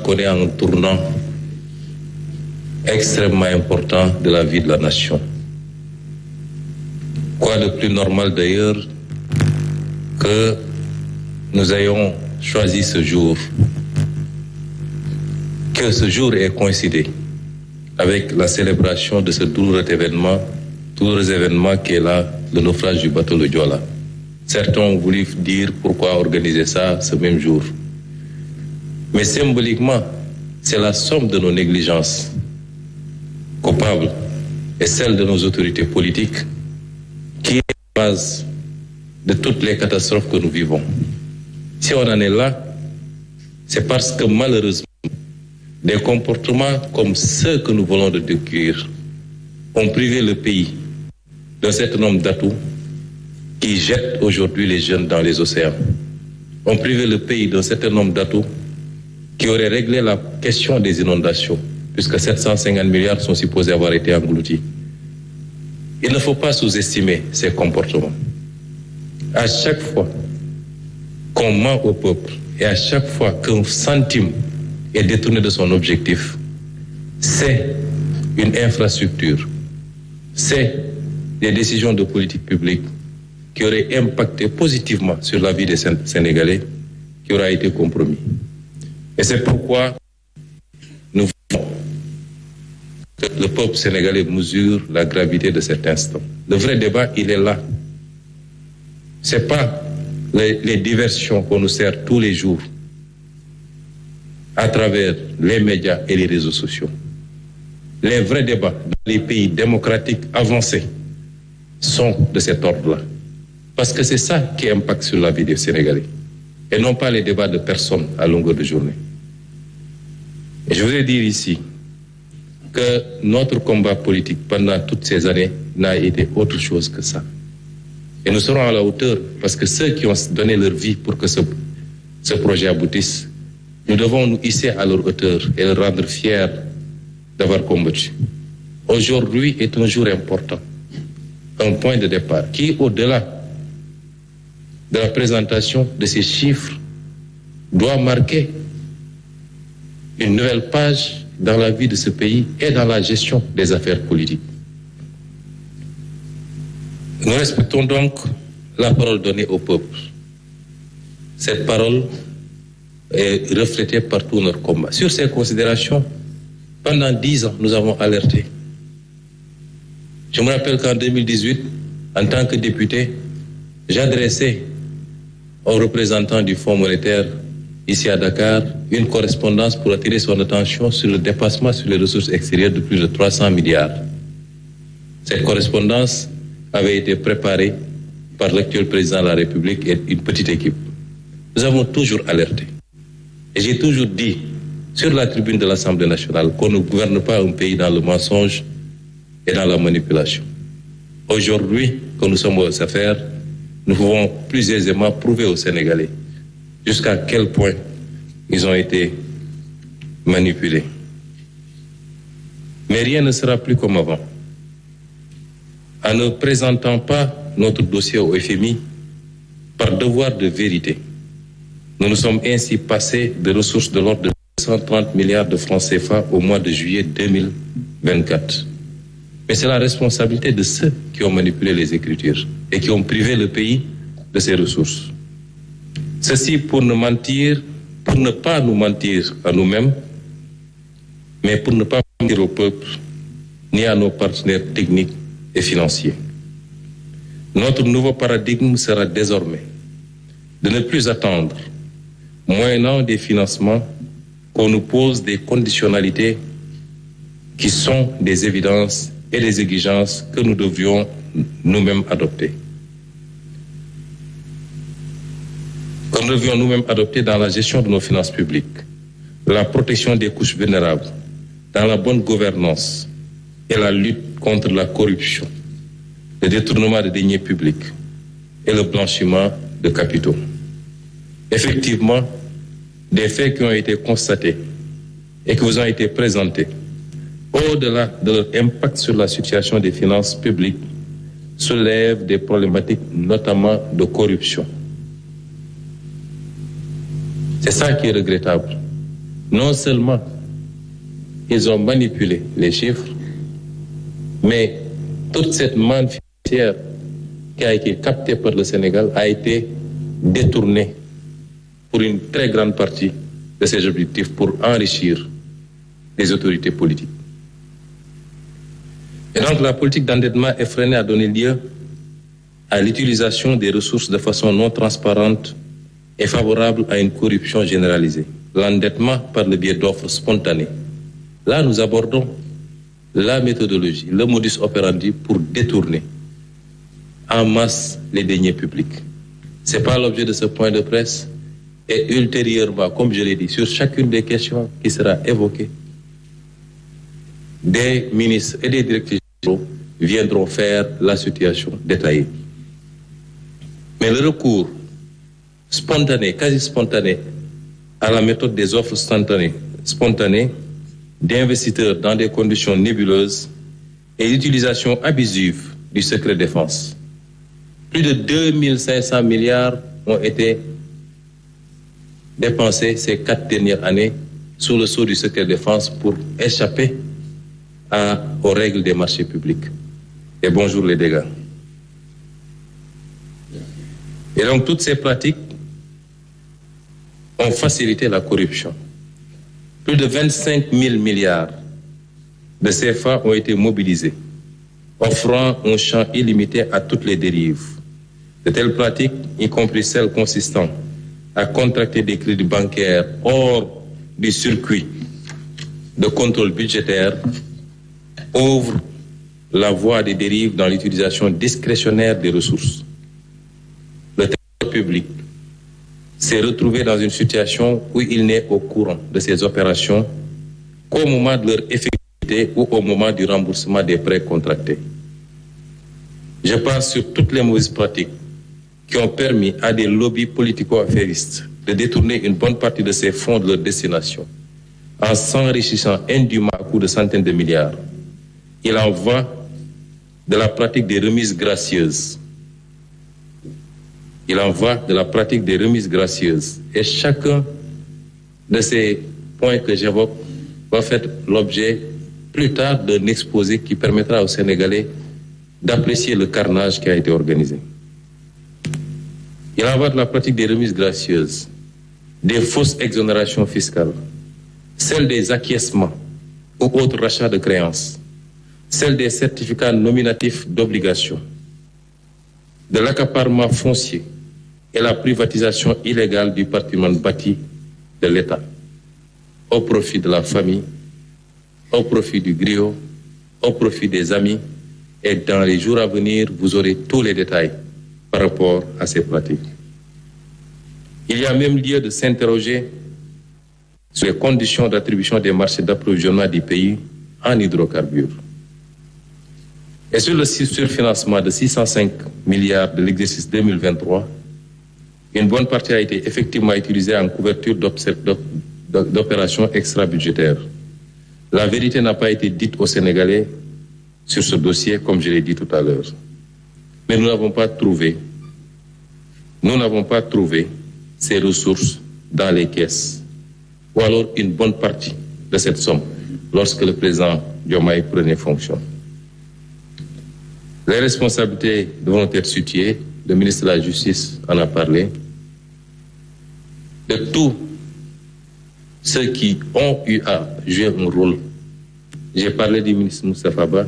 connaît un tournant extrêmement important de la vie de la nation. Quoi de plus normal d'ailleurs que nous ayons choisi ce jour, que ce jour ait coïncidé avec la célébration de ce douloureux événement qui est là, le naufrage du bateau le Joola. Certains ont voulu dire pourquoi organiser ça ce même jour. Mais symboliquement, c'est la somme de nos négligences coupables et celle de nos autorités politiques qui est la base de toutes les catastrophes que nous vivons. Si on en est là, c'est parce que malheureusement, des comportements comme ceux que nous voulons de décrire ont privé le pays d'un certain nombre d'atouts qui jettent aujourd'hui les jeunes dans les océans. Ont privé le pays d'un certain nombre d'atouts qui auraient réglé la question des inondations, puisque 750 milliards sont supposés avoir été engloutis. Il ne faut pas sous-estimer ces comportements. À chaque fois qu'on ment au peuple et à chaque fois qu'un centime est détourné de son objectif, c'est une infrastructure, c'est des décisions de politique publique qui auraient impacté positivement sur la vie des Sénégalais qui aura été compromis. Et c'est pourquoi nous voulons que le peuple sénégalais mesure la gravité de cet instant. Le vrai débat, il est là. C'est pas les diversions qu'on nous sert tous les jours à travers les médias et les réseaux sociaux. Les vrais débats dans les pays démocratiques avancés sont de cet ordre-là. Parce que c'est ça qui impacte sur la vie des Sénégalais. Et non pas les débats de personnes à longueur de journée. Et je voudrais dire ici que notre combat politique pendant toutes ces années n'a été autre chose que ça. Et nous serons à la hauteur parce que ceux qui ont donné leur vie pour que ce projet aboutisse, nous devons nous hisser à leur hauteur et les rendre fiers d'avoir combattu. Aujourd'hui est un jour important, un point de départ qui, au-delà de la présentation de ces chiffres, doit marquer une nouvelle page dans la vie de ce pays et dans la gestion des affaires politiques. Nous respectons donc la parole donnée au peuple. Cette parole est reflétée par tout notre combat. Sur ces considérations, pendant 10 ans, nous avons alerté. Je me rappelle qu'en 2018, en tant que député, j'adressais aux représentants du Fonds monétaire ici à Dakar une correspondance pour attirer son attention sur le dépassement sur les ressources extérieures de plus de 300 milliards. Cette correspondance avait été préparée par l'actuel président de la République et une petite équipe. Nous avons toujours alerté. Et j'ai toujours dit, sur la tribune de l'Assemblée nationale, qu'on ne gouverne pas un pays dans le mensonge et dans la manipulation. Aujourd'hui, que nous sommes aux affaires, nous pouvons plus aisément prouver aux Sénégalais jusqu'à quel point ils ont été manipulés. Mais rien ne sera plus comme avant. En ne présentant pas notre dossier au FMI par devoir de vérité, nous nous sommes ainsi passés de ressources de l'ordre de 130 milliards de francs CFA au mois de juillet 2024. Mais c'est la responsabilité de ceux qui ont manipulé les écritures et qui ont privé le pays de ses ressources. Ceci pour ne pas nous mentir à nous-mêmes, mais pour ne pas mentir au peuple ni à nos partenaires techniques et financiers. Notre nouveau paradigme sera désormais de ne plus attendre, moyennant des financements, qu'on nous pose des conditionnalités qui sont des évidences et des exigences que nous devions nous-mêmes adopter. Que nous devions nous-mêmes adopter dans la gestion de nos finances publiques, la protection des couches vulnérables, dans la bonne gouvernance et la lutte contre la corruption, le détournement des deniers publics et le blanchiment de capitaux. Effectivement, des faits qui ont été constatés et qui vous ont été présentés, au-delà de leur impact sur la situation des finances publiques, soulèvent des problématiques notamment de corruption. C'est ça qui est regrettable. Non seulement ils ont manipulé les chiffres, mais toute cette manne financière qui a été captée par le Sénégal a été détournée pour une très grande partie de ces objectifs pour enrichir les autorités politiques. Et donc la politique d'endettement effrénée a donné lieu à l'utilisation des ressources de façon non transparente et favorable à une corruption généralisée. L'endettement par le biais d'offres spontanées. Là, nous abordons la méthodologie, le modus operandi pour détourner en masse les deniers publics. Ce n'est pas l'objet de ce point de presse. Et ultérieurement, comme je l'ai dit, sur chacune des questions qui sera évoquée, des ministres et des directeurs généraux viendront faire la situation détaillée. Mais le recours spontané, quasi spontané, à la méthode des offres spontanées d'investisseurs dans des conditions nébuleuses et l'utilisation abusive du secret défense. Plus de 2500 milliards ont été dépensés ces 4 dernières années sous le sceau du secret défense pour échapper aux règles des marchés publics. Et bonjour les dégâts. Et donc toutes ces pratiques ont facilité la corruption. Plus de 25 000 milliards de CFA ont été mobilisés, offrant un champ illimité à toutes les dérives. De telles pratiques, y compris celles consistant à contracter des crédits bancaires hors du circuit de contrôle budgétaire, ouvrent la voie des dérives dans l'utilisation discrétionnaire des ressources. Le trésor public s'est retrouvé dans une situation où il n'est au courant de ces opérations qu'au moment de leur effectivité ou au moment du remboursement des prêts contractés. Je pense sur toutes les mauvaises pratiques qui ont permis à des lobbies politico-affairistes de détourner une bonne partie de ces fonds de leur destination en s'enrichissant indûment à coups de centaines de milliards. Il en va de la pratique des remises gracieuses. Il en va de la pratique des remises gracieuses. Et chacun de ces points que j'évoque va faire l'objet plus tard d'un exposé qui permettra aux Sénégalais d'apprécier le carnage qui a été organisé. Il en va de la pratique des remises gracieuses, des fausses exonérations fiscales, celle des acquiescements ou autres rachats de créances, celle des certificats nominatifs d'obligation, de l'accaparement foncier et la privatisation illégale du patrimoine bâti de l'État, au profit de la famille, au profit du griot, au profit des amis. Et dans les jours à venir, vous aurez tous les détails par rapport à ces pratiques. Il y a même lieu de s'interroger sur les conditions d'attribution des marchés d'approvisionnement du pays en hydrocarbures. Et sur le surfinancement de 605 milliards de l'exercice 2023, une bonne partie a été effectivement utilisée en couverture d'opérations extra-budgétaires. La vérité n'a pas été dite aux Sénégalais sur ce dossier, comme je l'ai dit tout à l'heure. Mais nous n'avons pas trouvé ces ressources dans les caisses, ou alors une bonne partie de cette somme, lorsque le président Diomaye prenait fonction. Les responsabilités devront être situées, le ministre de la Justice en a parlé, de tous ceux qui ont eu à jouer un rôle. J'ai parlé du ministre Moustapha Ba,